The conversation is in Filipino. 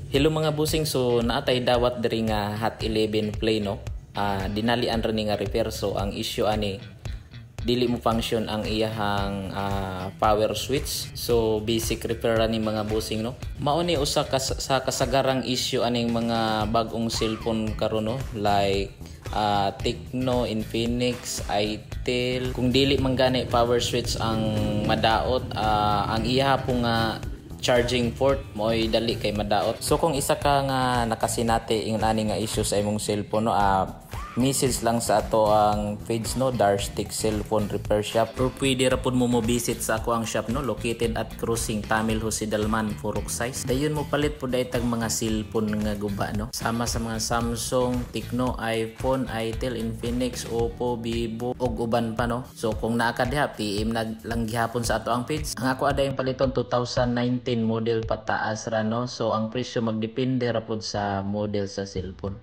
Hello mga busing, so naatay dawat diri nga Hot 11 Play no. Dinalian ra ni nga repair, so ang issue ani dili mo function ang iyahang power switch. So basic repair ra ni mga busing no. Mao ni usa ka sa kasagarang issue aning mga bag-ong cellphone karon no, like Tecno, Infinix, Itel. Kung dili man gani power switch ang madaot, ang iya po nga charging port mo'y dali kay madaot. So kung isa ka nga nakasinati ing ani nga issue sa imong cellphone no, message lang sa ato ang page no, Darstick Cellphone Repair Shop, or pwede ra pud mo visit sa ako ang shop no, located at Cruising Tamil Husidalman, Purok Size. Dayon mo palit pud ay tag mga cellphone nga guba no, sama sa mga Samsung, Tecno, iPhone, Itel, Infinix, Oppo, Vivo ug uban pa no. So kung naa ka diha, PM na lang gihapon sa ato ang page. Ang ako aday paliton 2019 model pataas ra no, so ang presyo magdepende ra pud sa model sa cellphone.